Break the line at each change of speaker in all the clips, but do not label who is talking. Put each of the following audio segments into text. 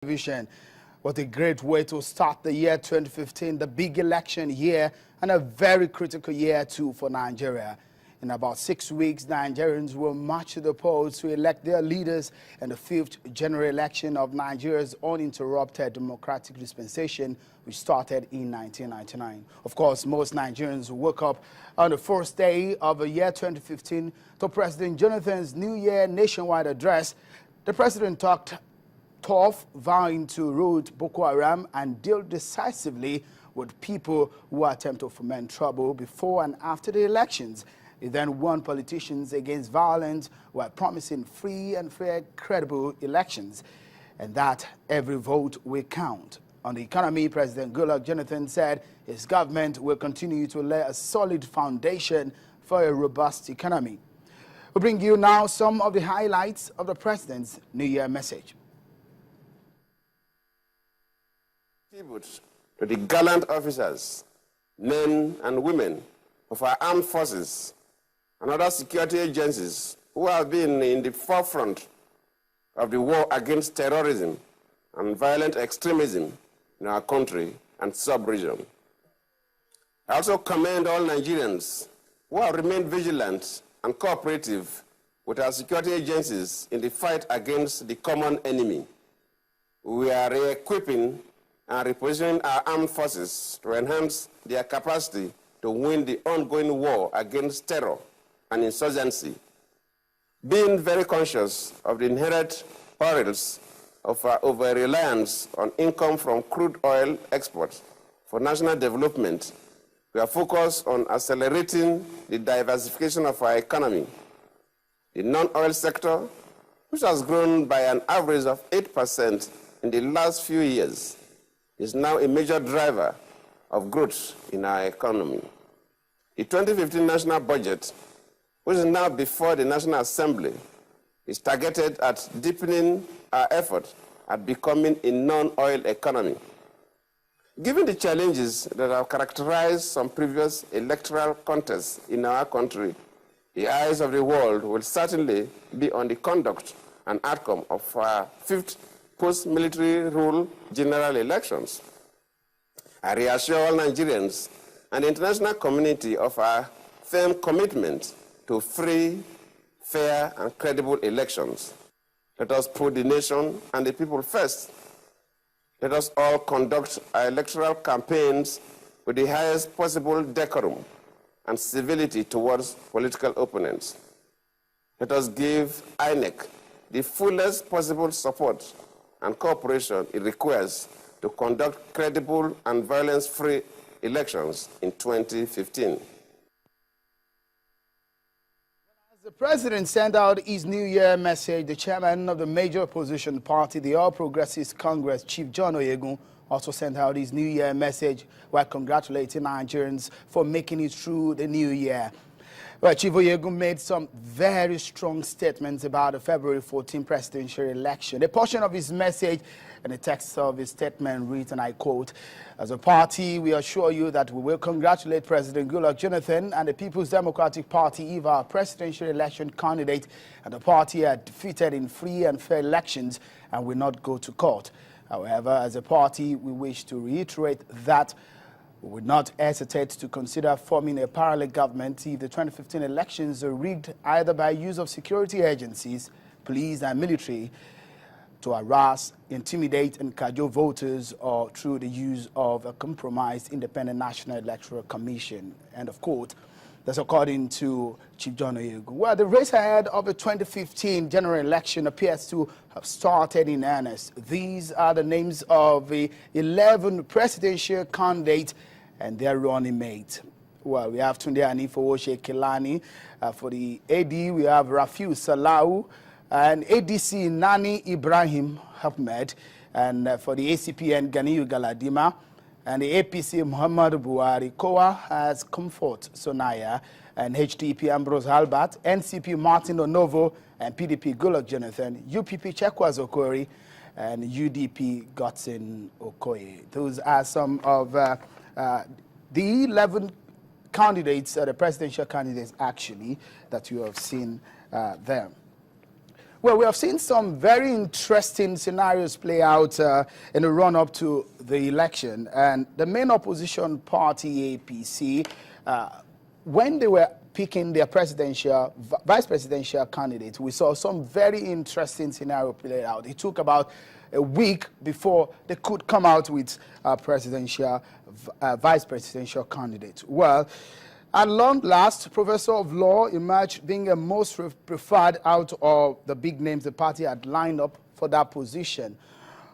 Vision. What a great way to start the year 2015, the big election year, and a very critical year too for Nigeria. In about 6 weeks, Nigerians will march to the polls to elect their leaders in the 5th general election of Nigeria's uninterrupted democratic dispensation, which started in 1999. Of course, most Nigerians woke up on the first day of the year 2015 to President Jonathan's New Year nationwide address. The president talked tough, vowing to root Boko Haram and deal decisively with people who attempt to foment trouble before and after the elections. He then warned politicians against violence while promising free and fair, credible elections, and that every vote will count. On the economy, President Goodluck Jonathan said his government will continue to lay a solid foundation for a robust economy. We bring you now some of the highlights of the president's New Year message.
Tribute to the gallant officers, men and women of our armed forces and other security agencies who have been in the forefront of the war against terrorism and violent extremism in our country and sub-region. I also commend all Nigerians who have remained vigilant and cooperative with our security agencies in the fight against the common enemy. We are re-equipping and repositioning our armed forces to enhance their capacity to win the ongoing war against terror and insurgency, being very conscious of the inherent perils of our over-reliance on income from crude oil exports for national development. We are focused on accelerating the diversification of our economy. The non-oil sector, which has grown by an average of 8% in the last few years, is now a major driver of growth in our economy. The 2015 national budget, which is now before the National Assembly, is targeted at deepening our effort at becoming a non-oil economy. Given the challenges that have characterized some previous electoral contests in our country, the eyes of the world will certainly be on the conduct and outcome of our 5th post-military rule general elections. I reassure all Nigerians and the international community of our firm commitment to free, fair, and credible elections. Let us put the nation and the people first. Let us all conduct our electoral campaigns with the highest possible decorum and civility towards political opponents. Let us give INEC the fullest possible support and cooperation it requires to conduct credible and violence-free elections in 2015.
As the president sent out his New Year message, the chairman of the major opposition party, the All Progressives Congress, Chief John Oyegun, also sent out his New Year message while congratulating Nigerians for making it through the new year. Well, Chief Oyegun made some very strong statements about the February 14 presidential election. A portion of his message and the text of his statement reads, and I quote, "As a party, we assure you that we will congratulate President Goodluck Jonathan and the People's Democratic Party if our presidential election candidate and the party are defeated in free and fair elections and will not go to court. However, as a party, we wish to reiterate that we would not hesitate to consider forming a parallel government if the 2015 elections are rigged either by use of security agencies, police and military to harass, intimidate and cajole voters, or through the use of a compromised independent National Electoral Commission." End of quote. That's according to Chief John Oyegun. Well, the race ahead of the 2015 general election appears to have started in earnest. These are the names of the 11 presidential candidates and their running mate. Well, we have Tunde Anifowose Kelani. For the AD, we have Rafiu Salau and ADC Nani Ibrahim Ahmed. And for the ACPN, Ganiyu Galadima. And the APC, Muhammad Buhari. COA has Comfort Sonaya. And HDP, Ambrose Halbert. NCP, Martin Onovo. And PDP, Goodluck Jonathan. UPP, Chekwaz Okori. And UDP, Godson Okoye. Those are some of the 11 candidates, the presidential candidates actually, that you have seen there. Well, we have seen some very interesting scenarios play out in the run-up to the election. And the main opposition party, APC, when they were picking their vice presidential candidate, we saw some very interesting scenario play out. It took about a week before they could come out with a vice presidential candidate. Well, at long last, Professor of Law emerged being the most preferred out of the big names the party had lined up for that position.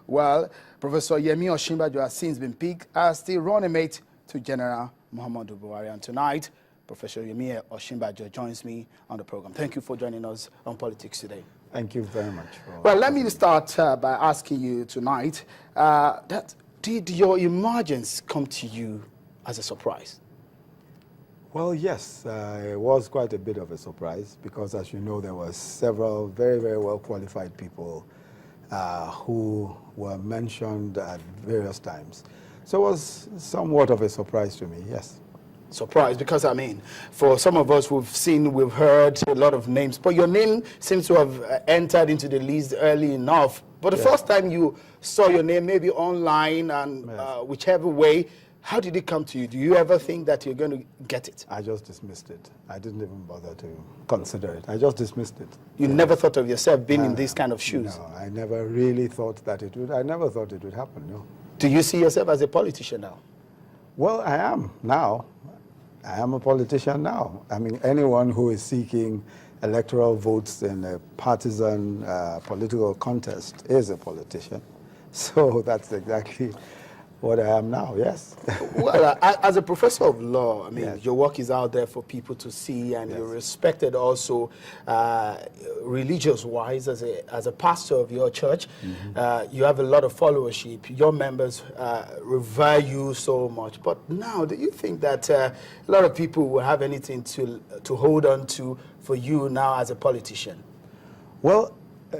Well, Professor Yemi Osinbajo has since been picked as the running mate to General Muhammadu Buhari. And tonight, Professor Yemi Osinbajo joins me on the program. Thank you for joining us on Politics Today.
Thank you very much.
Well, let me start by asking you tonight, did your emergence come to you as a surprise?
Well, yes, it was quite a bit of a surprise because, as you know, there were several very, very well-qualified people who were mentioned at various times. So it was somewhat of a surprise to me, yes.
Surprise, because I mean, for some of us we've heard a lot of names, but your name seems to have entered into the list early enough. But the first time you saw your name, maybe online and whichever way, how did it come to you? Do you ever think that you're going to get it?
I just dismissed it. I didn't even bother to consider it. I just dismissed it.
You never thought of yourself being in these kind of shoes?
No, I never really thought that it would. I never thought it would happen, no.
Do you see yourself as a politician now?
Well, I am now. I am a politician now. I mean, anyone who is seeking electoral votes in a partisan political contest is a politician. So that's exactly what I am now, yes.
Well, as a professor of law, I mean, your work is out there for people to see, and you're respected also religious-wise as a pastor of your church. You have a lot of followership. Your members revere you so much. But now, do you think that a lot of people will have anything to hold on to for you now as a politician?
Well,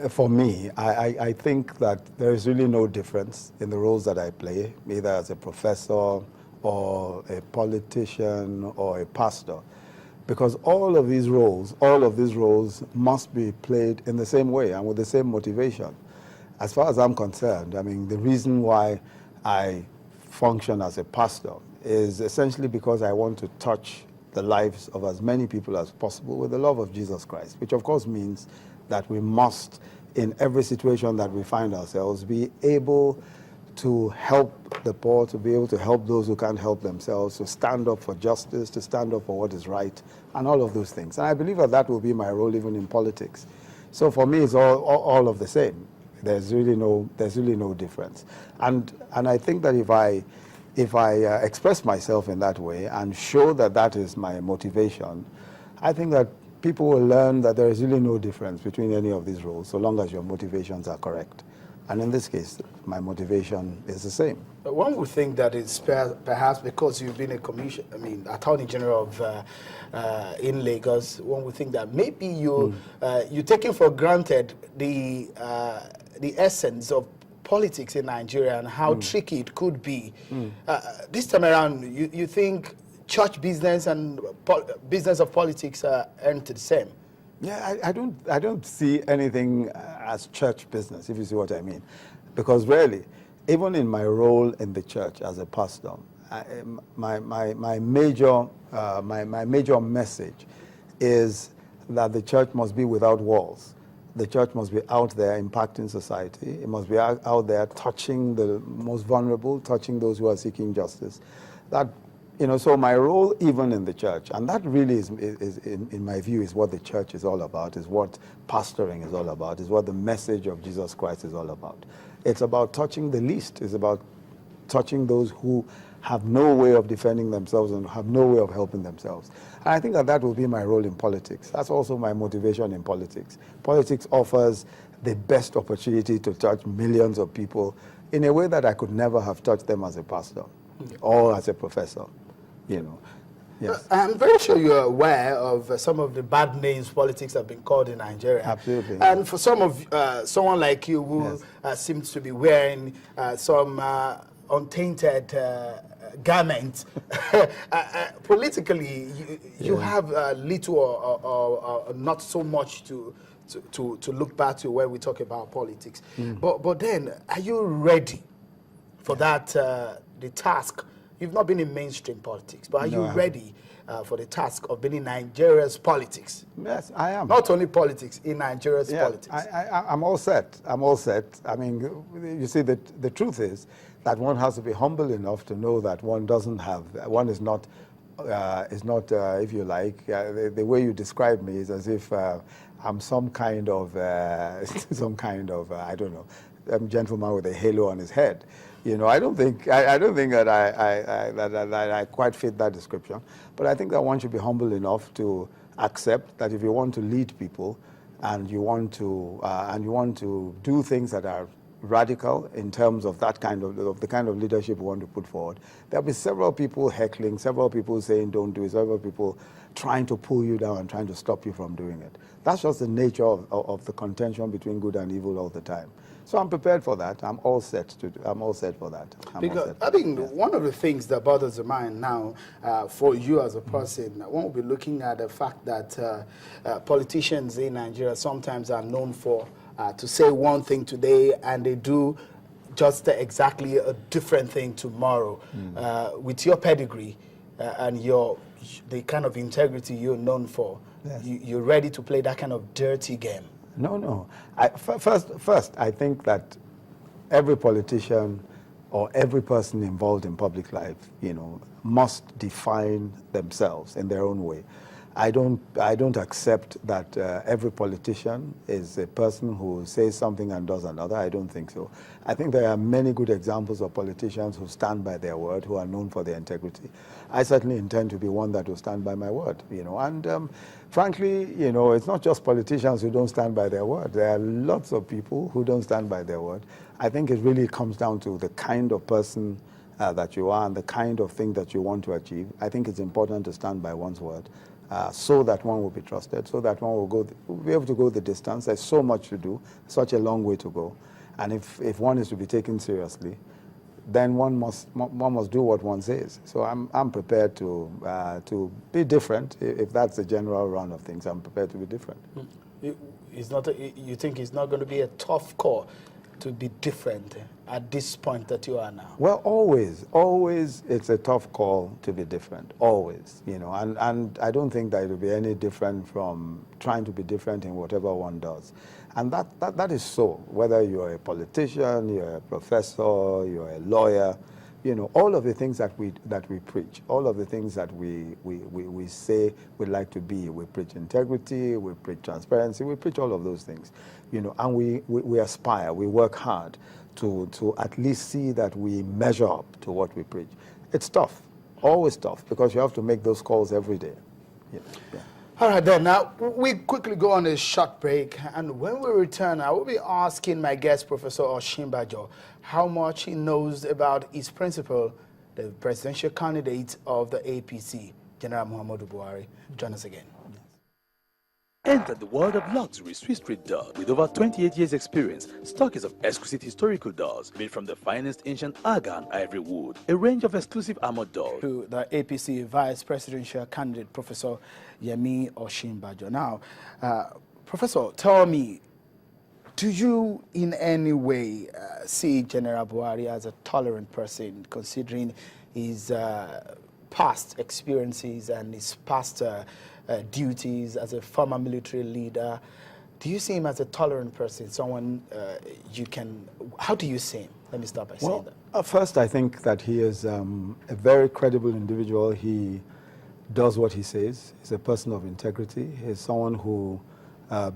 for me, I think that there is really no difference in the roles that I play, either as a professor or a politician or a pastor, because all of these roles must be played in the same way and with the same motivation. As far as I'm concerned, I mean, the reason why I function as a pastor is essentially because I want to touch the lives of as many people as possible with the love of Jesus Christ, which of course means that we must, in every situation that we find ourselves, be able to help the poor, to be able to help those who can't help themselves, to stand up for justice, to stand up for what is right, and all of those things. And I believe that that will be my role even in politics. So for me, it's all of the same. There's really no difference. And I think that if I express myself in that way and show that that is my motivation, I think that people will learn that there is really no difference between any of these roles, so long as your motivations are correct. And in this case, my motivation is the same.
One would think that it's perhaps because you've been Attorney General of in Lagos. One would think that maybe you're taking for granted the essence of politics in Nigeria and how tricky it could be. This time around, you think church business and business of politics aren't the same?
Yeah, I don't see anything as church business, if you see what I mean, because really, even in my role in the church as a pastor, my major message is that the church must be without walls. The church must be out there impacting society. It must be out there touching the most vulnerable, touching those who are seeking justice. So my role even in the church, and that really is in my view, is what the church is all about, is what pastoring is all about, is what the message of Jesus Christ is all about. It's about touching the least. It's about touching those who have no way of defending themselves and have no way of helping themselves. And I think that will be my role in politics. That's also my motivation in politics. Politics offers the best opportunity to touch millions of people in a way that I could never have touched them as a pastor or as a professor. Yes.
I'm very sure you're aware of some of the bad names politics have been called in Nigeria.
Absolutely.
And for someone like you who seems to be wearing some untainted garment, politically you have little or not so much to to look back to where we talk about politics. But then, are you ready for that, the task? You've not been in mainstream politics, but are
No,
you
I haven't.
ready for the task of being in Nigeria's politics?
Yes, I am.
Not only politics, in Nigeria's politics.
I'm all set. I'm all set. I mean, you see, the truth is that one has to be humble enough to know that one doesn't have, one is not, if you like, the way you describe me is as if I'm some kind of, I don't know, gentleman with a halo on his head. You know, I don't think that I quite fit that description. But I think that one should be humble enough to accept that if you want to lead people, and you want to do things that are radical in terms of that kind of the kind of leadership we want to put forward, there'll be several people heckling, several people saying don't do it, several people trying to pull you down and trying to stop you from doing it. That's just the nature of the contention between good and evil all the time. So I'm prepared for that. I'm all set for that.
Because I think one of the things that bothers the mind now for you as a person, one will be looking at the fact that politicians in Nigeria sometimes are known for to say one thing today and they do just exactly a different thing tomorrow. With your pedigree and the kind of integrity you're known for,
yes.
You're ready to play that kind of dirty game.
No. First, I think that every politician or every person involved in public life, you know, must define themselves in their own way. I don't accept that every politician is a person who says something and does another. I don't think so. I think there are many good examples of politicians who stand by their word, who are known for their integrity. I certainly intend to be one that will stand by my word, you know. And frankly, you know, it's not just politicians who don't stand by their word. There are lots of people who don't stand by their word. I think it really comes down to the kind of person that you are and the kind of thing that you want to achieve. I think it's important to stand by one's word. So that one will be trusted, so that one will be able to go the distance. There's so much to do, such a long way to go. And if one is to be taken seriously, then one must do what one says. So I'm prepared to be different. If that's the general run of things, I'm prepared to be different.
You think it's not going to be a tough call to be different at this point that you are now?
Well, always it's a tough call to be different, always, you know, and I don't think that it will be any different from trying to be different in whatever one does. And that is so, whether you're a politician, you're a professor, you're a lawyer, you know, all of the things that we preach, all of the things that we say we'd like to be. We preach integrity, we preach transparency, we preach all of those things, you know, and we aspire, we work hard to at least see that we measure up to what we preach. It's tough, always tough, because you have to make those calls every day. Yeah.
All right, then. Now, we quickly go on a short break, and when we return, I will be asking my guest, Professor Osinbajo, how much he knows about his principal, the presidential candidate of the APC, General Muhammadu Buhari. Join us again.
Enter the world of luxury Swiss Street doors. With over 28 years experience, stock is of exquisite historical doors made from the finest ancient aga and ivory wood. A range of exclusive armored doors.
To the APC vice presidential candidate, Professor Yemi Osinbajo. Now, Professor, tell me, do you in any way see General Buhari as a tolerant person, considering his past experiences and his past duties as a former military leader? Do you see him as a tolerant person, someone how do you see him? Let me start by saying that.
First, I think that he is a very credible individual. He does what he says. He's a person of integrity. He's someone who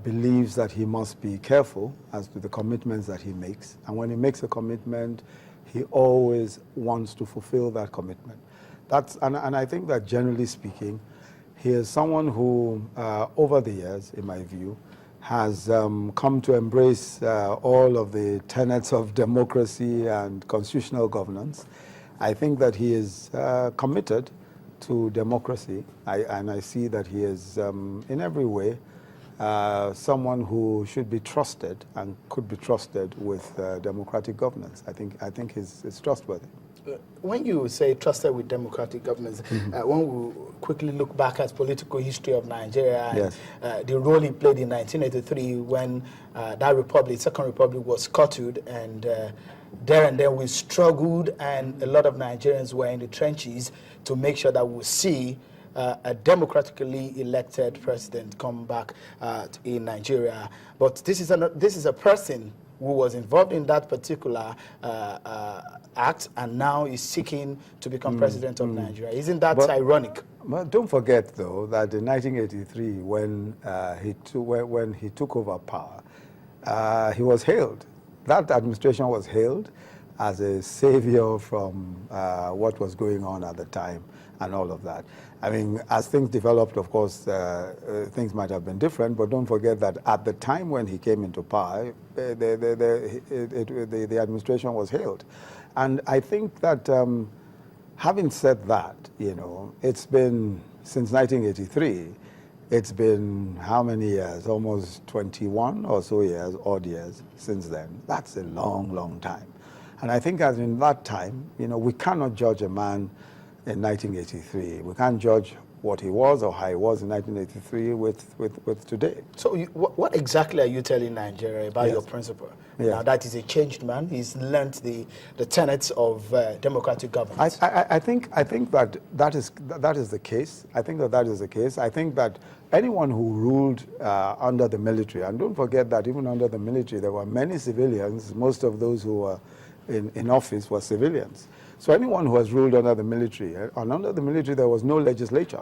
believes that he must be careful as to the commitments that he makes. And when he makes a commitment, he always wants to fulfill that commitment. And I think that generally speaking, he is someone who, over the years, in my view, has come to embrace all of the tenets of democracy and constitutional governance. I think that he is committed to democracy, and I see that he is, in every way, someone who should be trusted and could be trusted with democratic governance. I think he's trustworthy.
when you say trusted with democratic governance, when we quickly look back at political history of Nigeria and
Yes.
the role it played in 1983 when that republic, Second Republic, was scuttled, and there and then we struggled, and a lot of Nigerians were in the trenches to make sure that we see a democratically elected president come back in Nigeria. But this is a person who was involved in that particular act and now is seeking to become president of Nigeria. Isn't that ironic?
But don't forget, though, that in 1983, when he took over power, he was hailed. That administration was hailed as a savior from what was going on at the time and all of that. I mean, as things developed, of course, things might have been different, but don't forget that at the time when he came into power, the administration was hailed. And I think that having said that, you know, it's been, since 1983, it's been how many years? Almost 21 or so years, odd years since then. That's a long, long time. And I think as in that time, you know, we cannot judge a man in 1983. We can't judge what he was or how he was in 1983 with today.
So what exactly are you telling Nigeria about your principal?
Yeah.
Now that he's a changed man, he's learned the tenets of democratic governance.
I think that is the case. I think that is the case. I think that anyone who ruled under the military, and don't forget that even under the military there were many civilians, most of those who were in office were civilians. So anyone who has ruled under the military, and under the military there was no legislature.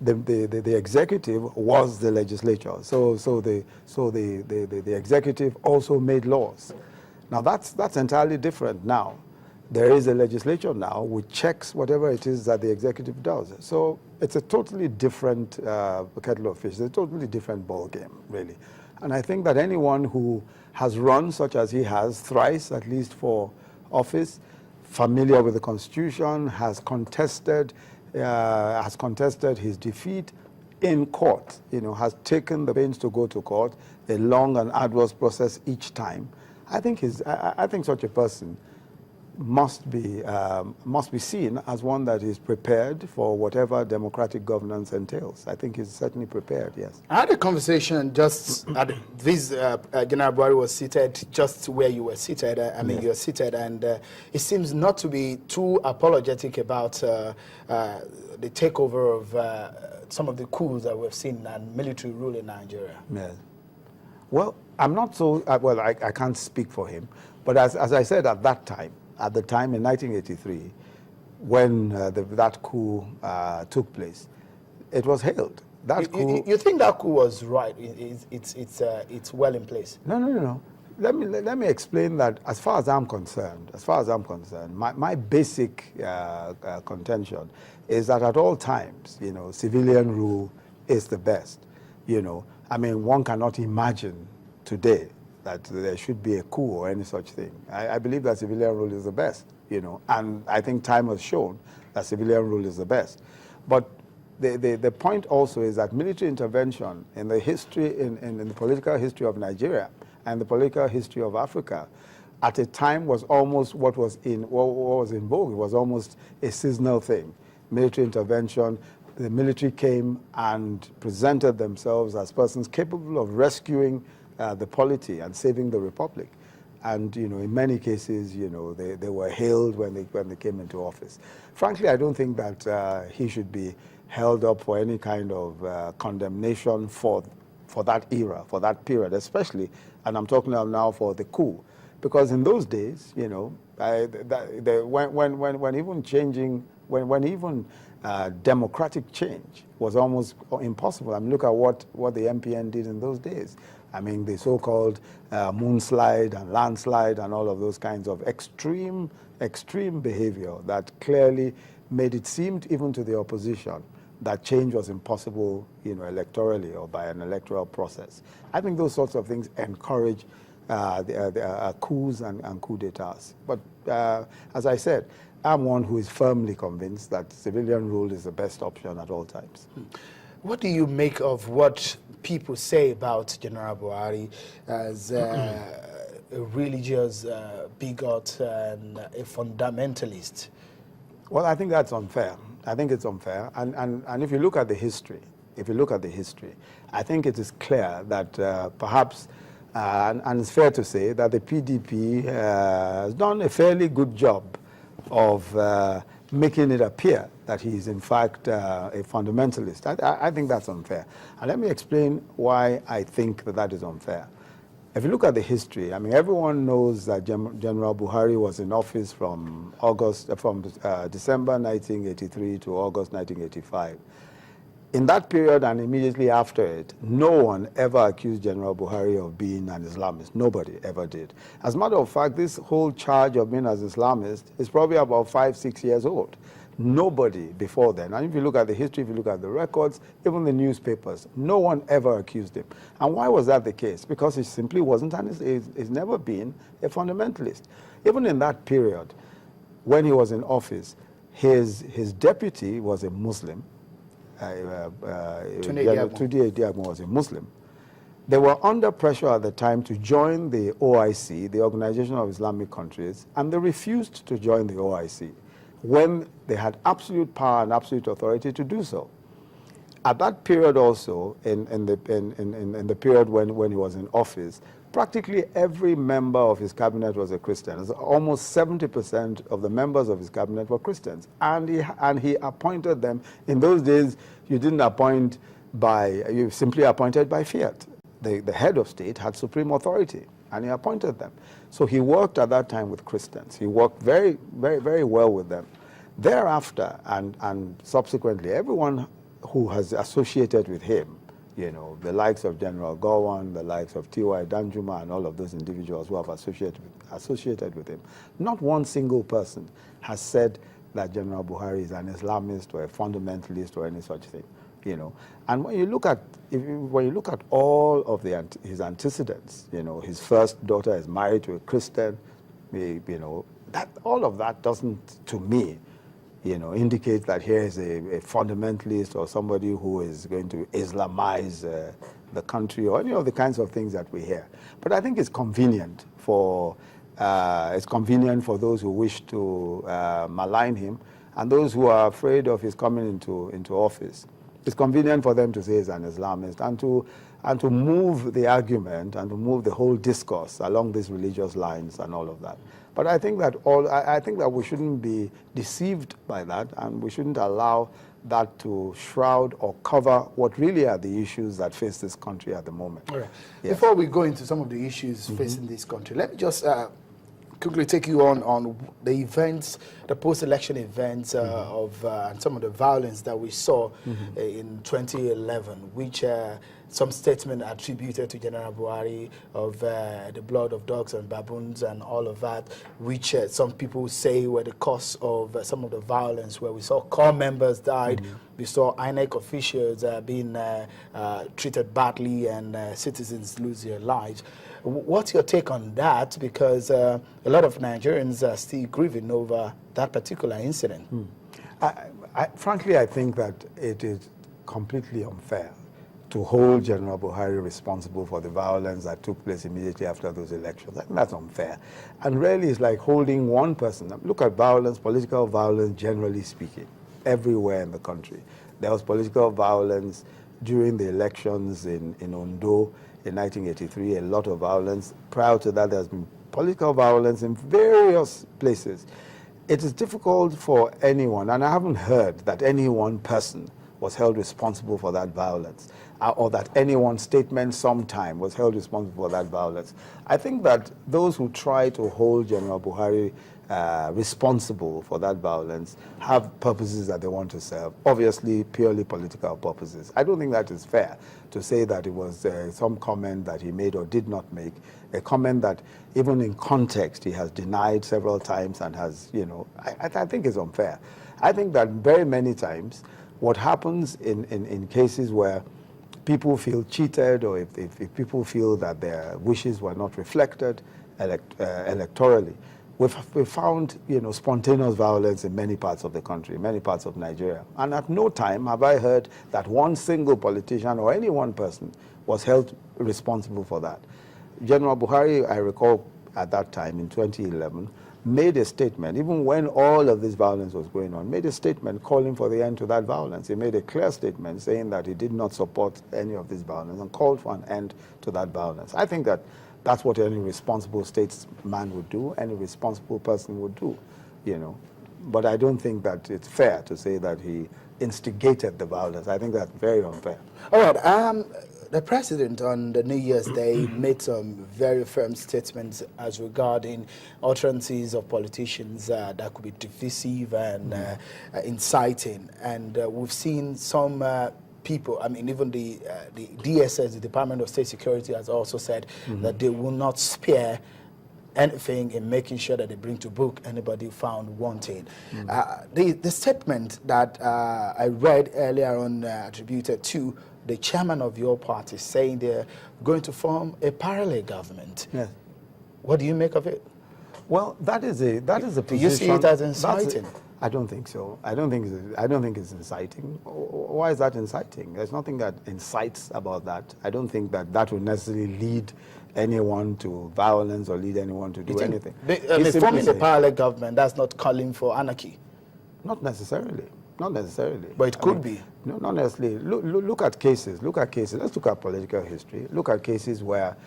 The executive was the legislature. So the executive also made laws. Now that's entirely different now. There is a legislature now which checks whatever it is that the executive does. So it's a totally different kettle of fish. It's a totally different ball game, really. And I think that anyone who has run such as he has, thrice at least for office, familiar with the Constitution, has contested his defeat in court, you know, has taken the pains to go to court, a long and arduous process each time. I think such a person must be seen as one that is prepared for whatever democratic governance entails. I think he's certainly prepared, yes.
I had a conversation just at this, General Buhari was seated just where you were seated. I mean, you're seated, and it seems not to be too apologetic about the takeover of some of the coups that we've seen and military rule in Nigeria.
Yes. Well, I'm not so, well, I can't speak for him, but as I said at the time in 1983, when that coup took place, it was hailed. That coup,
you think that coup was right? It's well in place.
No. Let me explain that. As far as I'm concerned, my basic contention is that at all times, you know, civilian rule is the best. You know, I mean, one cannot imagine today that there should be a coup or any such thing. I believe that civilian rule is the best, you know, and I think time has shown that civilian rule is the best. But the point also is that military intervention in the history, in the political history of Nigeria and the political history of Africa, at a time was almost what was in vogue. It was almost a seasonal thing. Military intervention. The military came and presented themselves as persons capable of rescuing the polity and saving the republic. And, you know, in many cases, you know, they were hailed when they came into office. Frankly, I don't think that he should be held up for any kind of condemnation for that era, for that period, especially, and I'm talking now for the coup. Because in those days, you know, when even democratic change was almost impossible. I mean, look at what the MPN did in those days. I mean, the so-called moonslide and landslide and all of those kinds of extreme behavior that clearly made it seem even to the opposition that change was impossible, you know, electorally or by an electoral process. I think those sorts of things encourage coups and coup d'etats. But as I said, I'm one who is firmly convinced that civilian rule is the best option at all times.
What do you make of what people say about General Buhari as a religious bigot and a fundamentalist?
Well, I think that's unfair. I think it's unfair. And if you look at the history, I think it is clear that perhaps, and it's fair to say that the PDP has done a fairly good job of making it appear that he is in fact a fundamentalist. I think that's unfair. And let me explain why I think that that is unfair. If you look at the history, I mean, everyone knows that General Buhari was in office from December 1983 to August 1985. In that period and immediately after it, no one ever accused General Buhari of being an Islamist. Nobody ever did. As a matter of fact, this whole charge of being an Islamist is probably about 5-6 years old. Nobody before then, and if you look at the history, if you look at the records, even the newspapers, no one ever accused him. And why was that the case? Because he simply wasn't, he's never been a fundamentalist. Even in that period, when he was in office, his deputy was a Muslim. Tunde Diagbon was a Muslim. They were under pressure at the time to join the OIC, the Organization of Islamic Countries, and they refused to join the OIC when they had absolute power and absolute authority to do so. At that period also, in the period when he was in office, practically every member of his cabinet was a Christian. Almost 70% of the members of his cabinet were Christians. And he appointed them. In those days, you didn't appoint you simply appointed by fiat. The head of state had supreme authority, and he appointed them. So he worked at that time with Christians. He worked very, very, very well with them. Thereafter, and subsequently, everyone who has associated with him, you know, the likes of General Gowon, the likes of T.Y. Danjuma, and all of those individuals who have associated with him, not one single person has said that General Buhari is an Islamist or a fundamentalist or any such thing, you know. And when you look at all of his antecedents, you know, his first daughter is married to a Christian, you know, that all of that doesn't, to me, you know, indicate that here is a fundamentalist or somebody who is going to Islamize the country or any of the kinds of things that we hear. But I think it's convenient for those who wish to malign him and those who are afraid of his coming into office. It's convenient for them to say he's an Islamist and to move the argument and to move the whole discourse along these religious lines and all of that. But I think that we shouldn't be deceived by that, and we shouldn't allow that to shroud or cover what really are the issues that face this country at the moment.
All right.
Yes.
Before we go into some of the issues facing this country, let me just quickly take you on the events, the post-election events and some of the violence that we saw in 2011, which some statement attributed to General Buhari of the blood of dogs and baboons and all of that, which some people say were the cause of some of the violence, where we saw core members died, we saw INEC officials being treated badly and citizens lose their lives. What's your take on that? Because a lot of Nigerians are still grieving over that particular incident.
Frankly, I think that it is completely unfair to hold General Buhari responsible for the violence that took place immediately after those elections. I think that's unfair. And really, it's like holding one person. Look at violence, political violence, generally speaking, everywhere in the country. There was political violence during the elections in Ondo in 1983, a lot of violence. Prior to that, there's been political violence in various places. It is difficult for anyone, and I haven't heard that any one person was held responsible for that violence, or that any one statement sometime was held responsible for that violence. I think that those who try to hold General Buhari responsible for that violence have purposes that they want to serve, obviously purely political purposes. I don't think that is fair to say that it was some comment that he made or did not make, a comment that even in context he has denied several times and has, you know, I think is unfair. I think that very many times what happens in cases where people feel cheated, or if people feel that their wishes were not reflected electorally, we've found, you know, spontaneous violence in many parts of the country, many parts of Nigeria. And at no time have I heard that one single politician or any one person was held responsible for that. General Buhari, I recall at that time in 2011 made a statement, even when all of this violence was going on, made a statement calling for the end to that violence. He made a clear statement saying that he did not support any of this violence and called for an end to that violence. I think that that's what any responsible statesman would do, any responsible person would do, you know. But I don't think that it's fair to say that he instigated the violence. I think that's very unfair.
All right. The president on the New Year's Day made some very firm statements as regarding utterances of politicians that could be divisive and inciting. And we've seen some people, I mean, even the DSS, the Department of State Security, has also said that they will not spare anything in making sure that they bring to book anybody found wanting. The statement that I read earlier on attributed to the chairman of your party saying they're going to form a parallel government.
Yes.
What do you make of it?
Well, that is a position.
Do you see it as inciting?
I don't think so. I don't think it's inciting. Why is that inciting? There's nothing that incites about that. I don't think that that would necessarily lead anyone to violence or lead anyone to do anything.
Forming a parallel government, that's not calling for anarchy.
Not necessarily. Not necessarily.
But it could be.
No, not necessarily. Look at cases. Look at cases. Let's look at political history. Look at cases where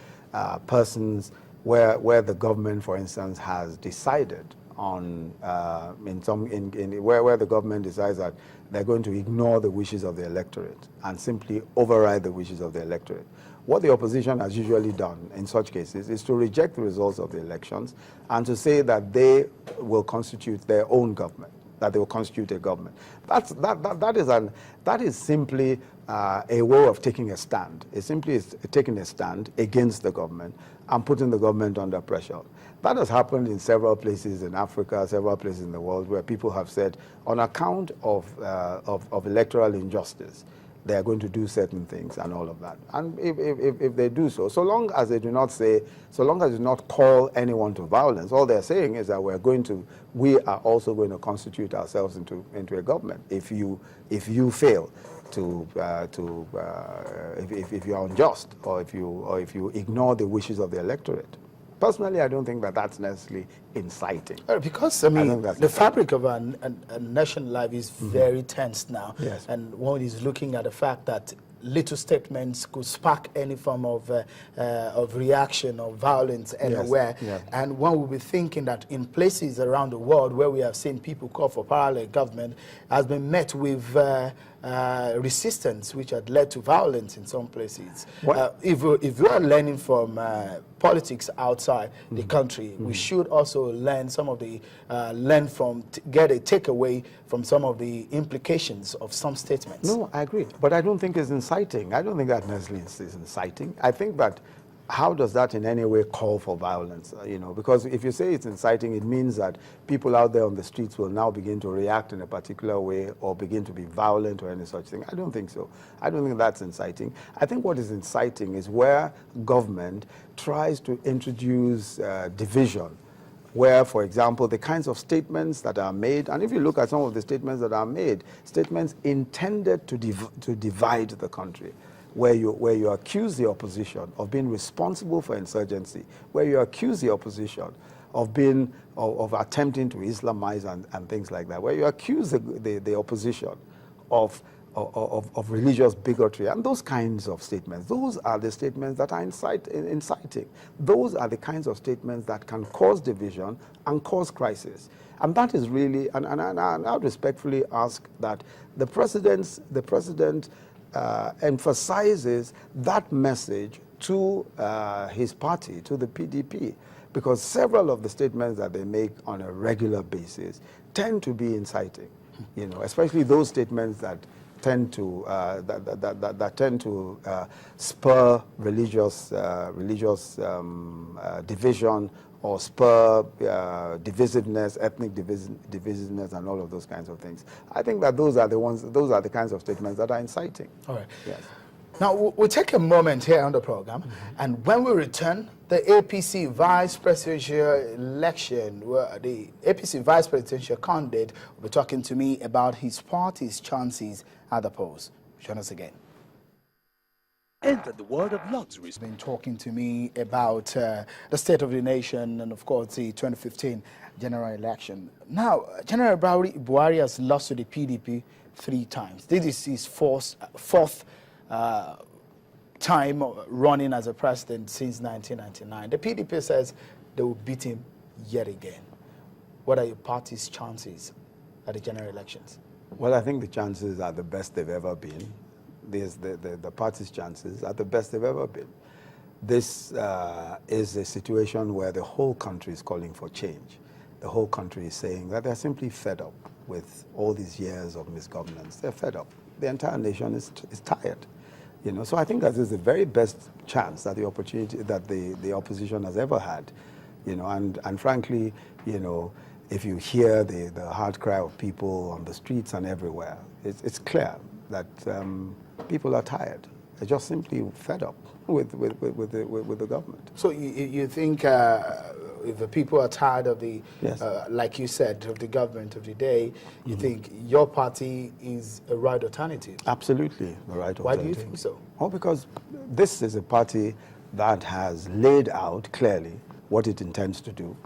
persons, where the government, for instance, has decided on where the government decides that they're going to ignore the wishes of the electorate and simply override the wishes of the electorate. What the opposition has usually done in such cases is to reject the results of the elections and to say that they will constitute their own government, that they will constitute a government. That is simply a way of taking a stand. It simply is taking a stand against the government and putting the government under pressure. That has happened in several places in Africa, several places in the world, where people have said, on account of electoral injustice, they are going to do certain things and all of that. And if they do so, so long as they do not call anyone to violence, all they're saying is that we are also going to constitute ourselves into a government. If you fail if you are unjust or if you ignore the wishes of the electorate. Personally, I don't think that that's necessarily inciting.
Because, I mean, the fabric of a national life is very tense now.
Yes.
And one is looking at the fact that little statements could spark any form of reaction or violence anywhere.
Yes. Yes.
And one will be thinking that in places around the world where we have seen people call for parallel government has been met with resistance, which had led to violence in some places. If we are learning from politics outside the country, we should also learn some of the get a takeaway from some of the implications of some statements.
No, I agree, but I don't think it's inciting. I don't think that necessarily is inciting. I think that how does that in any way call for violence? Because if you say it's inciting, it means that people out there on the streets will now begin to react in a particular way or begin to be violent or any such thing. I don't think so. I don't think that's inciting. I think what is inciting is where government tries to introduce division, where, for example, the kinds of statements that are made, and if you look at some of the statements that are made, statements intended to divide the country, where you accuse the opposition of being responsible for insurgency, where you accuse the opposition of attempting to Islamize and things like that, where you accuse the opposition of religious bigotry and those kinds of statements. Those are the statements that are inciting. Those are the kinds of statements that can cause division and cause crisis. And that is really, and I would respectfully ask that the president emphasizes that message to his party, to the PDP, because several of the statements that they make on a regular basis tend to be inciting, especially those statements that tend to spur religious division or spur divisiveness, ethnic divisiveness, and all of those kinds of things. I think that those are the kinds of statements that are inciting.
All right.
Yes.
Now, we'll take a moment here on the program, and when we return, the APC vice presidential election, where the APC vice presidential candidate will be talking to me about his party's chances at the polls. Join us again.
Enter the world of luxury.
Been talking to me about the state of the nation and, of course, the 2015 general election. Now, General Buhari has lost to the PDP 3 times. This is his fourth time running as a president since 1999. The PDP says they will beat him yet again. What are your party's chances at the general elections?
Well, I think the chances are the best they've ever been. The party's chances are the best they've ever been. This is a situation where the whole country is calling for change. The whole country is saying that they're simply fed up with all these years of misgovernance. They're fed up. The entire nation is tired. You know, so I think that is the very best chance that the opposition has ever had. You know, and frankly, you know, if you hear the hard cry of people on the streets and everywhere, it's clear that people are tired. They're just simply fed up with the government.
So you think if the people are tired of the,
Yes.
like you said, of the government of the day, you think your party is a right alternative?
Absolutely the right alternative.
Why do you think so?
Well, because this is a party that has laid out clearly what it intends to do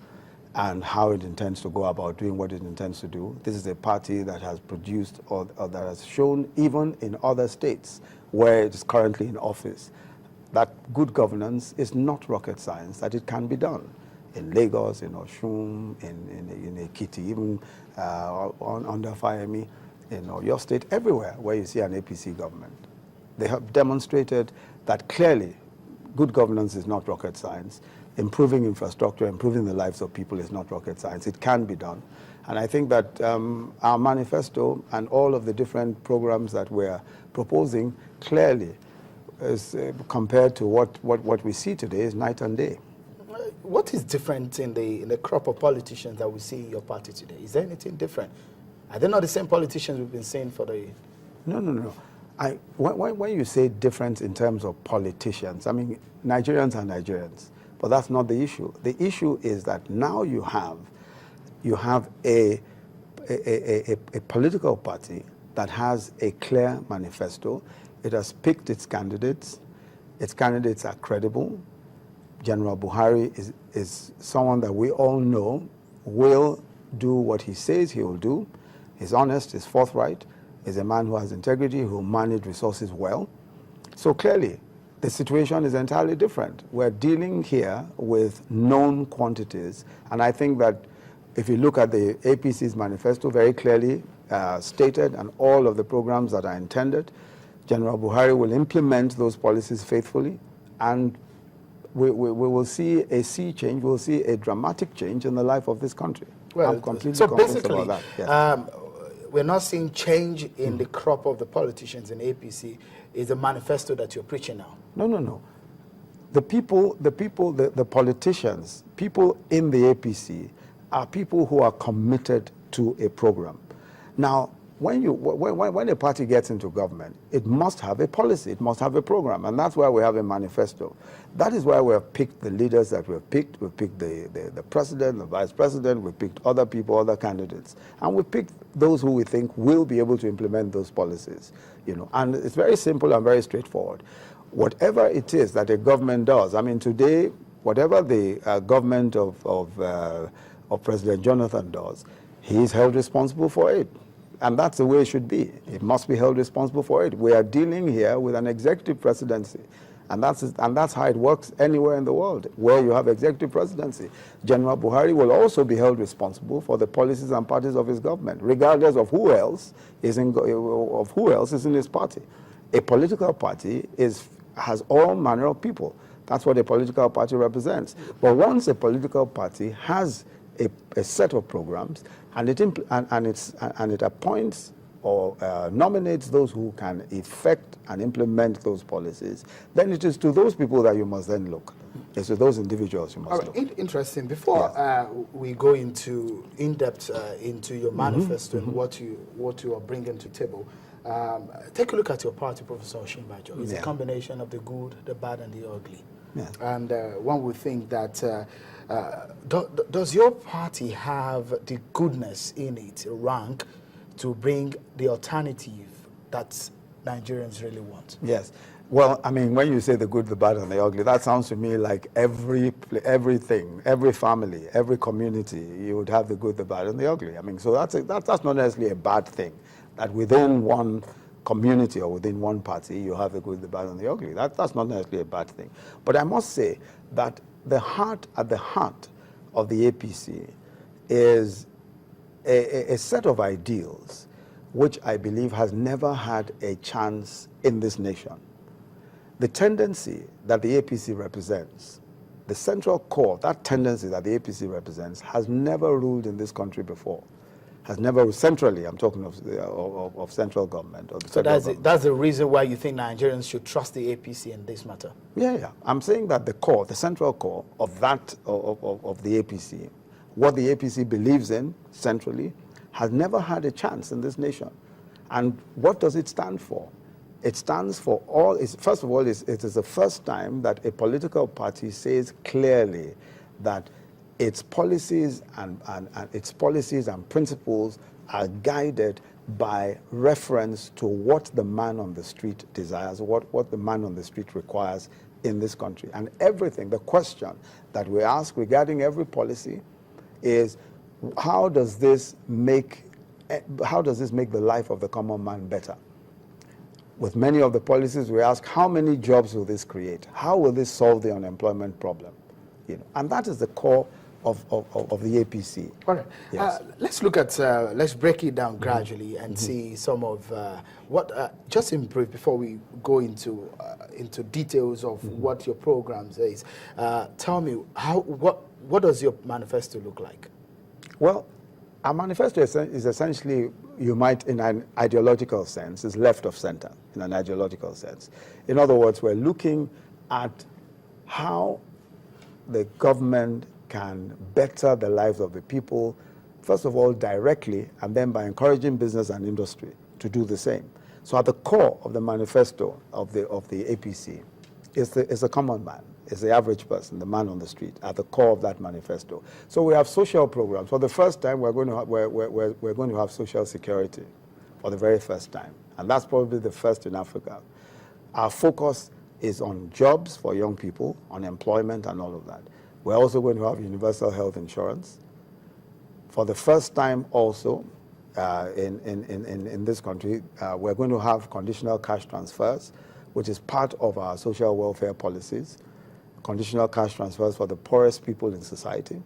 and how it intends to go about doing what it intends to do. This is a party that has produced or that has shown even in other states where it is currently in office that good governance is not rocket science, that it can be done. In Lagos, in Osun, in Ekiti, even under Prof.Yemi, in your state, everywhere where you see an APC government. They have demonstrated that clearly good governance is not rocket science. Improving infrastructure, improving the lives of people is not rocket science. It can be done. And I think that our manifesto and all of the different programs that we're proposing clearly is, compared to what we see today, is night and day.
What is different in the crop of politicians that we see in your party today? Is there anything different? Are they not the same politicians we've been seeing for the...
No. When you say different in terms of politicians, I mean, Nigerians are Nigerians, but that's not the issue. The issue is that now you have a political party that has a clear manifesto. It has picked its candidates. Its candidates are credible. General Buhari is someone that we all know will do what he says he will do. He's honest, he's forthright, he's a man who has integrity, who will manage resources well. So clearly, the situation is entirely different. We're dealing here with known quantities, and I think that if you look at the APC's manifesto, very clearly stated, and all of the programs that are intended, General Buhari will implement those policies faithfully, and we will see a sea change, we'll see a dramatic change in the life of this country.
Well,
I'm completely
so
convinced
basically,
about that. Yes.
we're not seeing change in the crop of the politicians in APC. Is the manifesto that you're preaching now?
No. The politicians, people in the APC are people who are committed to a program. Now, when a party gets into government, it must have a policy, it must have a program, and that's why we have a manifesto. That is why we have picked the leaders that we have picked. We picked the president, the vice president, we picked other people, other candidates, and we picked those who we think will be able to implement those policies. You know, and it's very simple and very straightforward. Whatever it is that a government does, I mean, today, whatever the government of President Jonathan does, he is held responsible for it. And that's the way it should be. It must be held responsible for it. We are dealing here with an executive presidency. And that's how it works anywhere in the world, where you have executive presidency. General Buhari will also be held responsible for the policies and parties of his government, regardless of who else is in his party. A political party has all manner of people. That's what a political party represents. But once a political party has a set of programs, and it appoints or nominates those who can effect and implement those policies, then it is to those people that you must then look. It's to those individuals you must look.
Interesting. Before we go into in-depth into your manifesto and what you are bringing to the table, take a look at your party, Professor Osinbajo. It's a combination of the good, the bad, and the ugly. Yeah. And one would think that does your party have the goodness in it, rank, to bring the alternative that Nigerians really want?
Yes. Well, I mean, when you say the good, the bad, and the ugly, that sounds to me like everything, every family, every community, you would have the good, the bad, and the ugly. I mean, so that's not necessarily a bad thing, that within one community or within one party, you have the good, the bad, and the ugly. That's not necessarily a bad thing. But I must say that at the heart of the APC is a set of ideals which I believe has never had a chance in this nation. The tendency that the APC represents, the central core, that tendency that the APC represents, has never ruled in this country before. Has never, centrally, I'm talking of central government. Or the
So
that's
the reason why you think Nigerians should trust the APC in this matter?
Yeah. I'm saying that the core, the central core of that, of the APC, what the APC believes in centrally, has never had a chance in this nation. And what does it stand for? It stands for all, first of all, it is the first time that a political party says clearly that its policies and principles are guided by reference to what the man on the street desires, what the man on the street requires in this country. And everything, the question that we ask regarding every policy is, how does this make the life of the common man better? With many of the policies, we ask, how many jobs will this create? How will this solve the unemployment problem? And that is the core of the APC.
All right.
Yes.
Let's look at, let's break it down gradually and see some of just in brief, before we go into details of what your program says. Tell me, what does your manifesto look like?
Well, our manifesto is essentially, you might, in an ideological sense, is left of center, in an ideological sense. In other words, we're looking at how the government can better the lives of the people, first of all, directly, and then by encouraging business and industry to do the same. So at the core of the manifesto of the APC is the common man, is the average person, the man on the street, at the core of that manifesto. So we have social programs. For the first time, we're going to have social security for the very first time, and that's probably the first in Africa. Our focus is on jobs for young people, on employment and all of that. We're also going to have universal health insurance. For the first time also in this country, we're going to have conditional cash transfers, which is part of our social welfare policies. Conditional cash transfers for the poorest people in society.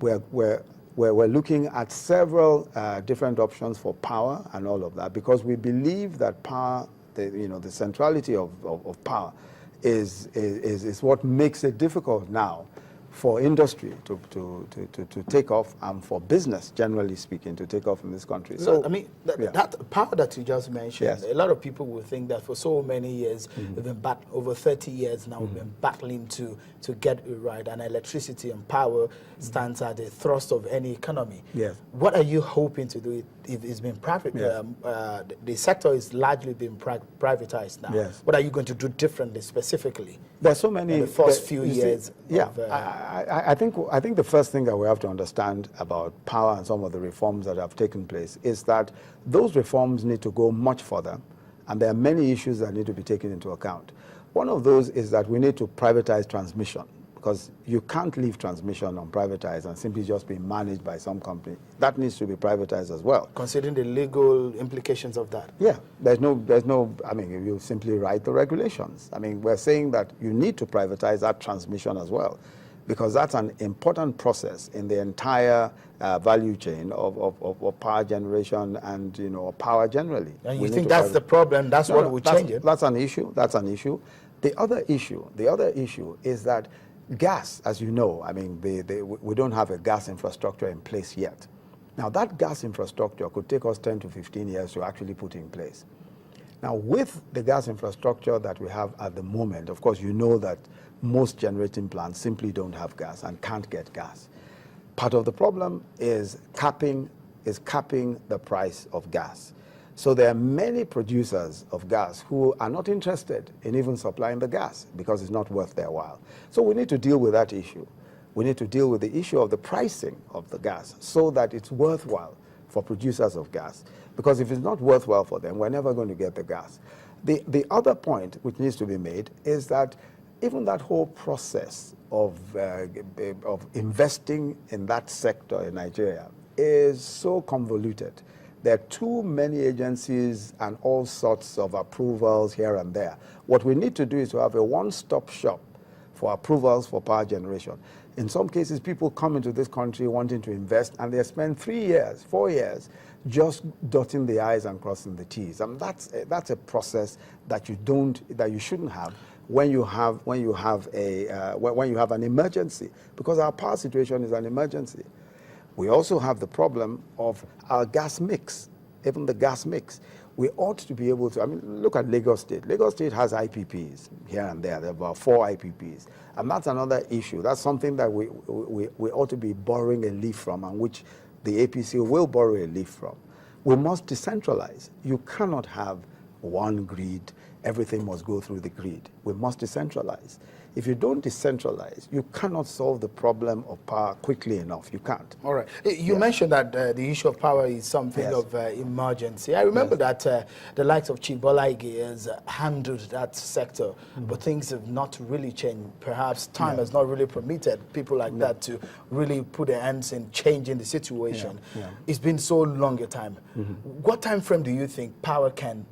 We're looking at several different options for power and all of that, because we believe that power, the centrality of power is what makes it difficult now for industry to take off, and for business, generally speaking, to take off in this country. So,
I mean, that power that you just mentioned,
yes.
A lot of people will think that for so many years, we've been over 30 years now, we've been battling to get it right, and electricity and power stands at the thrust of any economy.
Yes.
What are you hoping to do? It's been private.
Yes.
The sector is largely being privatized now.
Yes.
What are you going to do differently, specifically?
There's so many.
In the first few years.
I think the first thing that we have to understand about power and some of the reforms that have taken place is that those reforms need to go much further, and there are many issues that need to be taken into account. One of those is that we need to privatize transmission, because you can't leave transmission unprivatized and simply just be managed by some company. That needs to be privatized as well.
Considering the legal implications of that.
Yeah, there's no, I mean, if you simply write the regulations. I mean, we're saying that you need to privatize that transmission as well, because that's an important process in the entire value chain of power generation and, power generally.
And you think that's the problem, that's what will change it?
That's an issue, The other issue is that gas, as you know, I mean, we don't have a gas infrastructure in place yet. Now, that gas infrastructure could take us 10 to 15 years to actually put in place. Now, with the gas infrastructure that we have at the moment, of course, you know that most generating plants simply don't have gas and can't get gas. Part of the problem is capping the price of gas. So there are many producers of gas who are not interested in even supplying the gas because it's not worth their while. So we need to deal with that issue. We need to deal with the issue of the pricing of the gas so that it's worthwhile for producers of gas. Because if it's not worthwhile for them, we're never going to get the gas. The other point which needs to be made is that even that whole process of investing in that sector in Nigeria is so convoluted. There are too many agencies and all sorts of approvals here and there. What we need to do is to have a one-stop shop for approvals for power generation. In some cases, people come into this country wanting to invest, and they spend 3 years, 4 years, just dotting the I's and crossing the T's. And that's a process that you shouldn't have when you have an emergency, because our power situation is an emergency. We also have the problem of our gas mix, even the gas mix. We ought to be able to, I mean, look at Lagos State. Lagos State has IPPs here and there. There are about 4 IPPs. And that's another issue. That's something that we ought to be borrowing a leaf from, and which the APC will borrow a leaf from. We must decentralize. You cannot have one grid. Everything must go through the grid. We must decentralize. If you don't decentralize, you cannot solve the problem of power quickly enough. You can't.
All right. You mentioned that the issue of power is something of emergency. I remember that the likes of Chief Bola Ige has handled that sector, but things have not really changed. Perhaps time has not really permitted people like that to really put their hands in changing the situation. It's been so long a time. What time frame do you think power can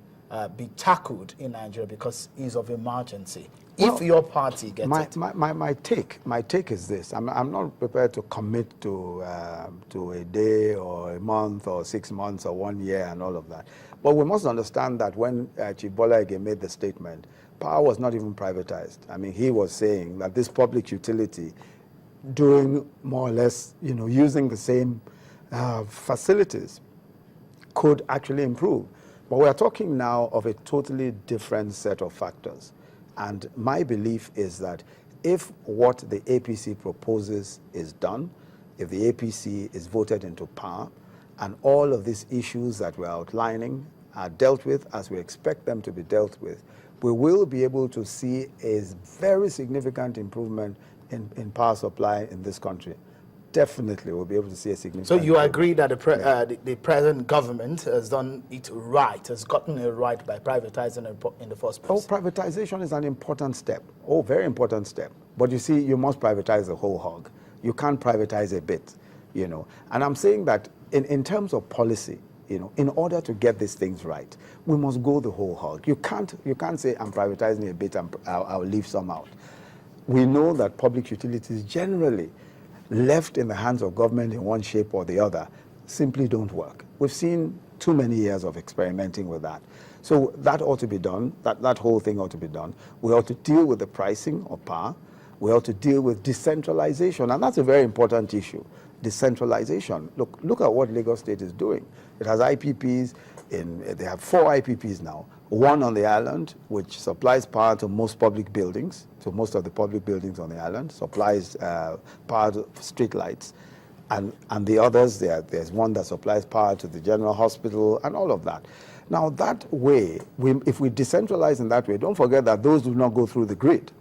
be tackled in Nigeria because it's of emergency? If your party gets it.
My take is this. I'm not prepared to commit to a day or a month or 6 months or 1 year and all of that. But we must understand that when Chief Bola Ige made the statement, power was not even privatized. I mean, he was saying that this public utility, doing more or less, using the same facilities, could actually improve. But we are talking now of a totally different set of factors. And my belief is that if what the APC proposes is done, if the APC is voted into power, and all of these issues that we're outlining are dealt with as we expect them to be dealt with, we will be able to see a very significant improvement in power supply in this country. Definitely we'll be able to see a significant
So you
improvement.
agree that the present government has done it right, has gotten it right by privatizing it in the first place?
Oh, privatization is an important step. Oh, very important step. But you see, you must privatize the whole hog. You can't privatize a bit, And I'm saying that in terms of policy, in order to get these things right, we must go the whole hog. You can't say I'm privatizing a bit and I'll leave some out. We know that public utilities generally, left in the hands of government in one shape or the other, simply don't work. We've seen too many years of experimenting with that. So that ought to be done. That whole thing ought to be done. We ought to deal with the pricing of power. We ought to deal with decentralization, and that's a very important issue. Decentralization. Look at what Lagos State is doing. It has IPPs. They have 4 IPPs now. One on the island, which supplies power to most public buildings, to most of the public buildings on the island, supplies power to street lights. And the others, there's one that supplies power to the general hospital and all of that. Now, that way, if we decentralize in that way, don't forget that those do not go through the grid,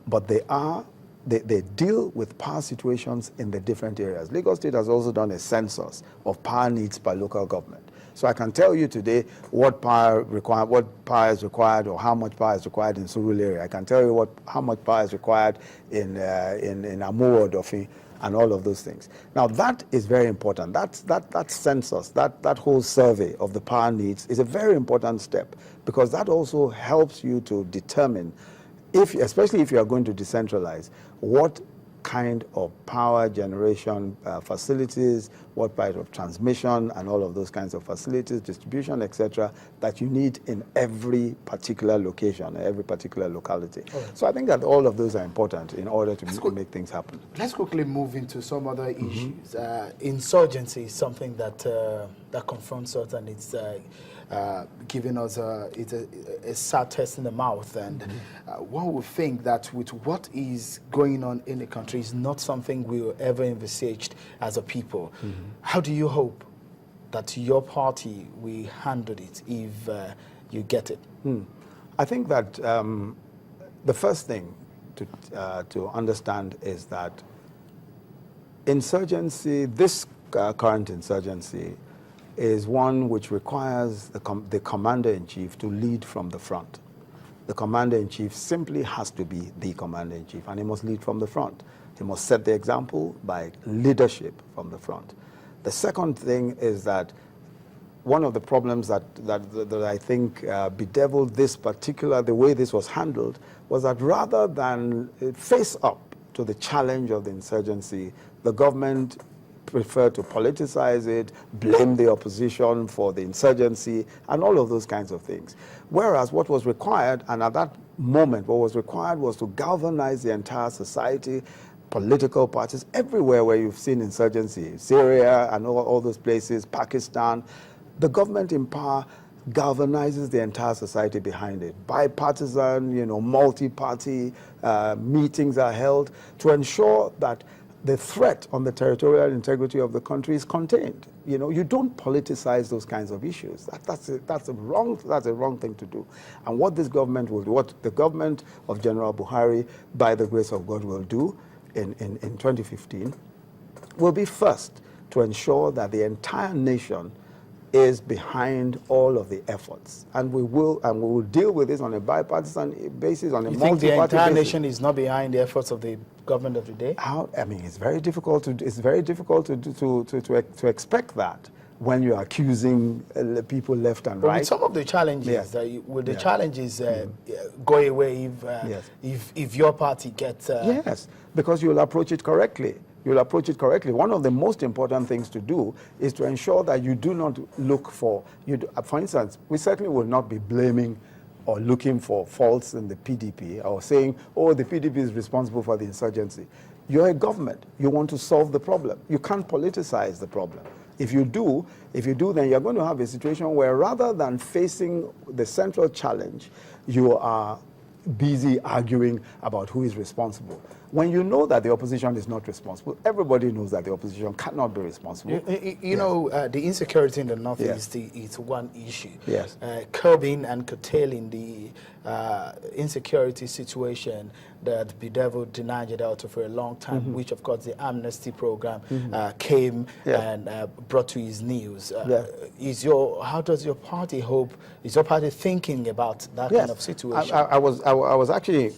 But they deal with power situations in the different areas. Lagos State has also done a census of power needs by local government. So I can tell you today what power is required, or how much power is required in Surulere area. I can tell you how much power is required in Amuwo Odofi, and all of those things. Now that is very important. That census, that whole survey of the power needs is a very important step, because that also helps you to determine, especially if you are going to decentralize, what kind of power generation facilities, what kind of transmission and all of those kinds of facilities, distribution, etc., that you need in every particular location, every particular locality. Right. So I think that all of those are important in order to make things happen.
Let's quickly move into some other issues. Insurgency is something that confronts us, and it's giving us a sad taste in the mouth. And one would think that with what is going on in the country is not something we were ever envisaged as a people. How do you hope that your party will handle it if you get it?
I think that the first thing to understand is that insurgency, this current insurgency, is one which requires the commander-in-chief to lead from the front. The commander-in-chief simply has to be the commander-in-chief, and he must lead from the front. He must set the example by leadership from the front. The second thing is that one of the problems that I think bedeviled this particular, the way this was handled, was that rather than face up to the challenge of the insurgency, the government preferred to politicize it, blame the opposition for the insurgency, and all of those kinds of things. Whereas what was required, and at that moment what was required, was to galvanize the entire society, political parties, everywhere where you've seen insurgency, Syria and all those places, Pakistan. The government in power galvanizes the entire society behind it. Bipartisan, multi-party meetings are held to ensure that the threat on the territorial integrity of the country is contained. You don't politicize those kinds of issues. That's a wrong thing to do. And what this government will do, what the government of General Buhari, by the grace of God, will do in 2015, will be first to ensure that the entire nation is behind all of the efforts, and we will deal with this on a bipartisan basis, on a multi-party basis.
You think the entire nation is not behind the efforts of the government of the day?
It's very difficult to expect that when you're accusing people left and right.
With some of the challenges, challenges go away if your party gets...
Yes, because you'll approach it correctly. You'll approach it correctly. One of the most important things to do is to ensure that you do not look for instance, we certainly will not be blaming or looking for faults in the PDP or saying, oh, the PDP is responsible for the insurgency. You're a government. You want to solve the problem. You can't politicize the problem. If you do, then you're going to have a situation where rather than facing the central challenge, you are busy arguing about who is responsible. When you know that the opposition is not responsible, everybody knows that the opposition cannot be responsible.
You know, the insecurity in the Northeast is one issue.
Yes.
Curbing and curtailing the insecurity situation that bedeviled the Niger Delta for a long time, which of course the amnesty program came and brought to his news. How does your party hope? Is your party thinking about that kind of situation?
I was actually,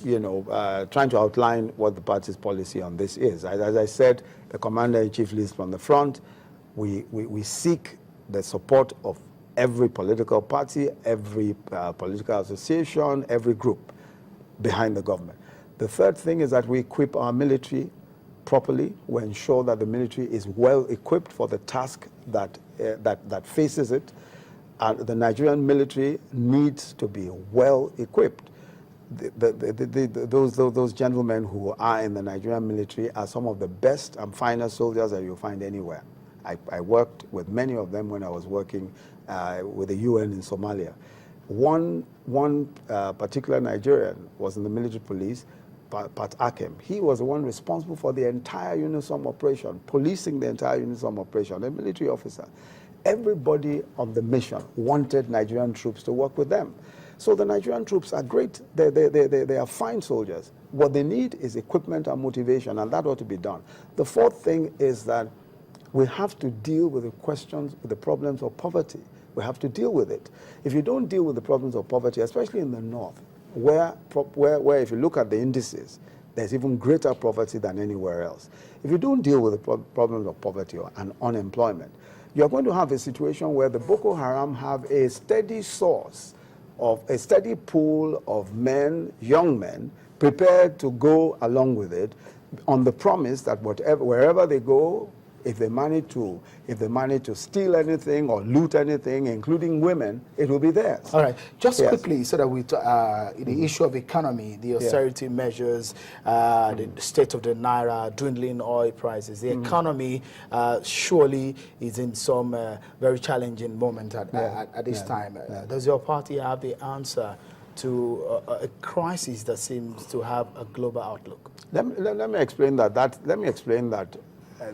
trying to outline what the party's policy on this is. As I said, the commander-in-chief leads from the front. We seek the support of every political party, every political association, every group behind the government. The third thing is that we equip our military properly. We ensure that the military is well equipped for the task that faces it. And the Nigerian military needs to be well equipped. Those gentlemen who are in the Nigerian military are some of the best and finest soldiers that you'll find anywhere. I worked with many of them when I was working with the UN in Somalia. One particular Nigerian was in the military police, Pat Akem. He was the one responsible for the entire UNISOM operation, policing the entire UNISOM operation, a military officer. Everybody on the mission wanted Nigerian troops to work with them. So the Nigerian troops are great. They are fine soldiers. What they need is equipment and motivation, and that ought to be done. The fourth thing is that we have to deal with the problems of poverty. We have to deal with it. If you don't deal with the problems of poverty, especially in the north, where if you look at the indices, there's even greater poverty than anywhere else. If you don't deal with the problems of poverty and unemployment, you're going to have a situation where the Boko Haram have a steady source of a steady pool of men, young men, prepared to go along with it on the promise that wherever they go, if they manage to steal anything or loot anything, including women, it will be theirs.
All right, just quickly, so that we the issue of economy, the austerity measures, the state of the naira, dwindling oil prices, the economy surely is in some very challenging moment at this time. Does your party have the answer to a crisis that seems to have a global outlook?
Let me explain that.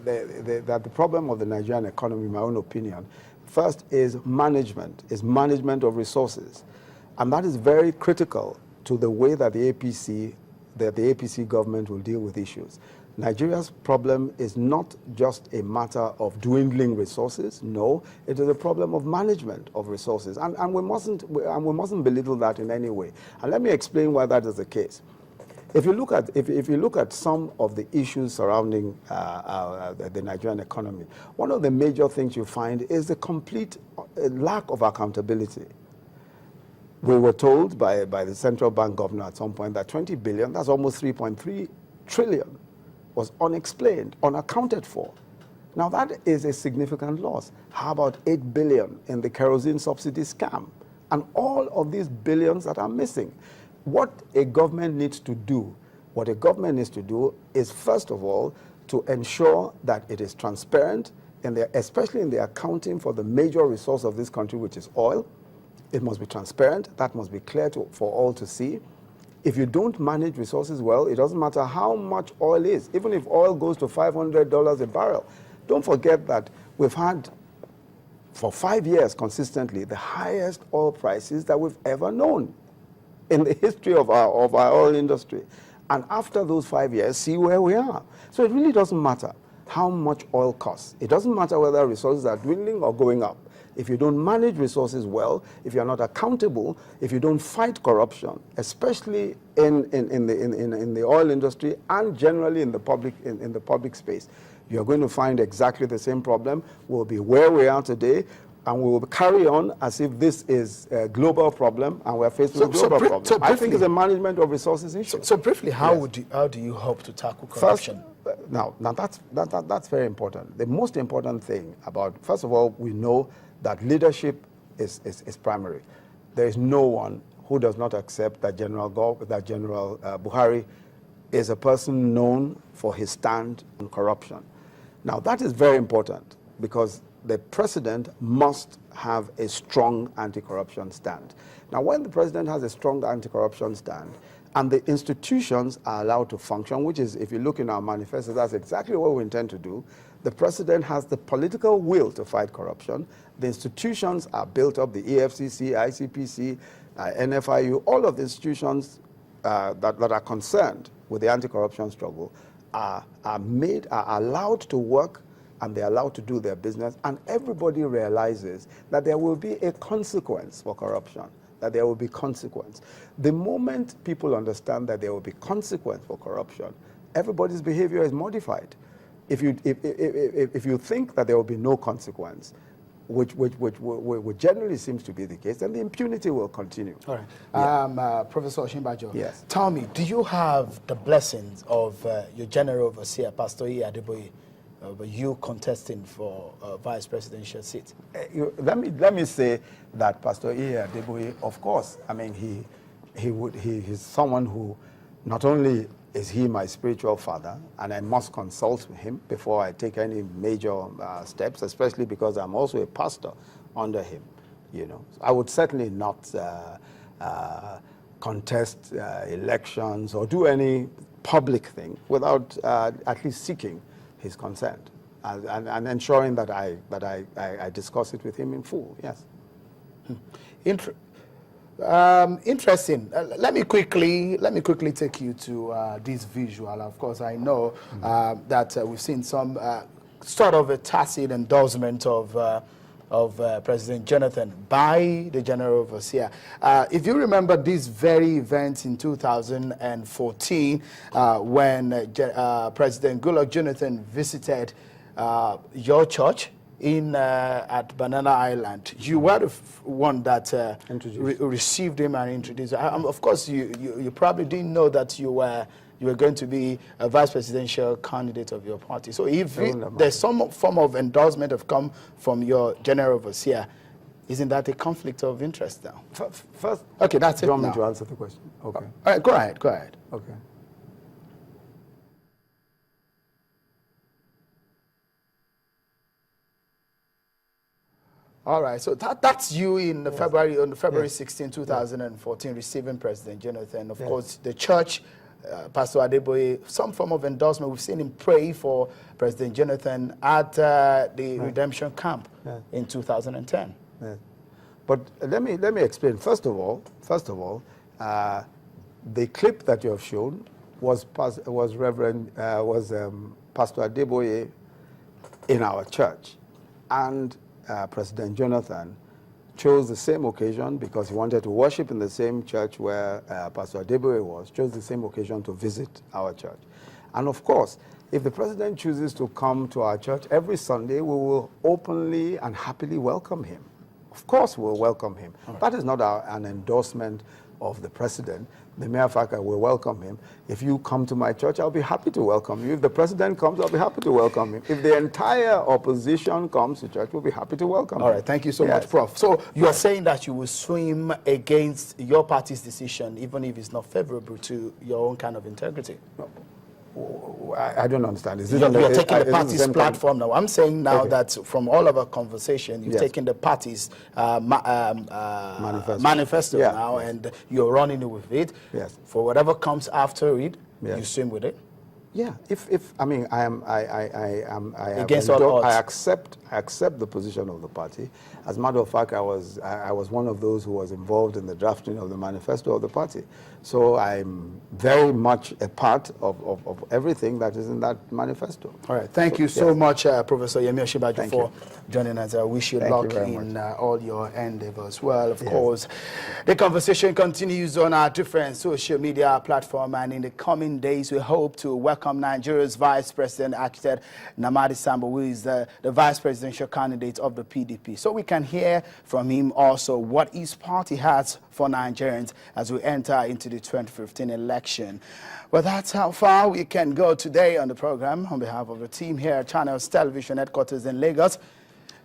That the problem of the Nigerian economy, in my own opinion, first is management of resources. And that is very critical to the way that the APC government will deal with issues. Nigeria's problem is not just a matter of dwindling resources. No, it is a problem of management of resources, and we mustn't belittle that in any way. And let me explain why that is the case. If you look at some of the issues surrounding the Nigerian economy, one of the major things you find is the complete lack of accountability. We were told by the central bank governor at some point that 20 billion, that's almost 3.3 trillion, was unexplained, unaccounted for. Now that is a significant loss. How about 8 billion in the kerosene subsidy scam? And all of these billions that are missing. What a government needs to do is, first of all, to ensure that it is transparent, especially in the accounting for the major resource of this country, which is oil. It must be transparent. That must be clear for all to see. If you don't manage resources well, it doesn't matter how much oil is. Even if oil goes to $500 a barrel, don't forget that we've had, for 5 years consistently, the highest oil prices that we've ever known in the history of our oil industry. And after those 5 years, see where we are. So it really doesn't matter how much oil costs. It doesn't matter whether resources are dwindling or going up. If you don't manage resources well, if you're not accountable, if you don't fight corruption, especially in the oil industry and generally in the public space, you're going to find exactly the same problem. We'll be where we are today, and we will carry on as if this is a global problem and we're faced with a global problem.
So
I think it's a management of resources issue.
So briefly, how do you hope to tackle corruption?
First, now that's very important. The most important thing first of all, we know that leadership is primary. There is no one who does not accept that General Buhari is a person known for his stand on corruption. Now that is very important because the president must have a strong anti-corruption stand. Now when the president has a strong anti-corruption stand and the institutions are allowed to function, which is, if you look in our manifesto, that's exactly what we intend to do. The president has the political will to fight corruption. The institutions are built up, the EFCC, ICPC, NFIU, all of the institutions that are concerned with the anti-corruption struggle are allowed to work, and they're allowed to do their business, and everybody realizes that there will be a consequence for corruption, that there will be consequence. The moment people understand that there will be consequence for corruption, everybody's behavior is modified. If you think that there will be no consequence, which generally seems to be the case, then the impunity will continue.
All right. Yeah. Professor Osinbajo,
yes.
Tell me, do you have the blessings of your general overseer, Pastor Adeboye, you contesting for a vice presidential seat?
Let me say that Pastor Adeboye, of course, I mean, he's someone who not only is he my spiritual father, and I must consult with him before I take any major steps, especially because I'm also a pastor under him. You know, I would certainly not contest elections or do any public thing without at least seeking his consent and ensuring that I discuss it with him in full. Yes.
Interesting. Let me quickly take you to this visual. Of course, I know that we've seen some sort of a tacit endorsement of President Jonathan by the General Overseer. If you remember this very event in 2014, when President Goodluck Jonathan visited your church at Banana Island, you were the one that received him and introduced him. Of course, you probably didn't know that you were going to be a vice presidential candidate of your party. So if there's some form of endorsement have come from your general overseer, isn't that a conflict of interest now?
First,
okay, that's it.
Do you want me to answer the question? Okay.
All right, go ahead.
Okay.
All right, so that's you in the February 16, 2014,
yes.
receiving President Jonathan. Of course, the church, Pastor Adeboye, some form of endorsement. We've seen him pray for President Jonathan at the Redemption Camp in 2010.
Yes. But let me explain. First of all, the clip that you have shown was Pastor Adeboye in our church, and President Jonathan chose the same occasion because he wanted to worship in the same church where Pastor Adeboye was, chose the same occasion to visit our church. And of course, if the president chooses to come to our church every Sunday, we will openly and happily welcome him. Of course, we'll welcome him. Right. That is not an endorsement of the president. The mere fact that we welcome him. If you come to my church, I'll be happy to welcome you. If the president comes, I'll be happy to welcome him. If the entire opposition comes to church, we'll be happy to welcome him.
All right, thank you so much, Prof. So you are saying that you will swim against your party's decision, even if it's not favorable to your own kind of integrity?
No. I don't understand. Is this
you're taking the party's platform now. I'm saying now that from all of our conversation, you've taken the party's manifesto now, and you're running it with it.
Yes.
For whatever comes after it, you swim with it.
Yeah. I accept the position of the party. As a matter of fact, I was one of those who was involved in the drafting of the manifesto of the party. So I'm very much a part of everything that is in that manifesto.
All right. Thank you so much, Professor Yemi Osinbajo, for joining us. I wish you luck in all your endeavors. Well, of course, the conversation continues on our different social media platforms, and in the coming days, we hope to welcome Nigeria's Vice President, Architect Namadi Sambo, who is the vice presidential candidate of the PDP. So we can hear from him also what his party has for Nigerians as we enter into the 2015 election. Well, that's how far we can go today on the program. On behalf of the team here at Channels Television Headquarters in Lagos,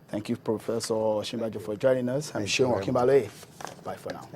thank you, Professor Osinbajo, for joining us. I'm Seun Okinbaloye. Bye for now.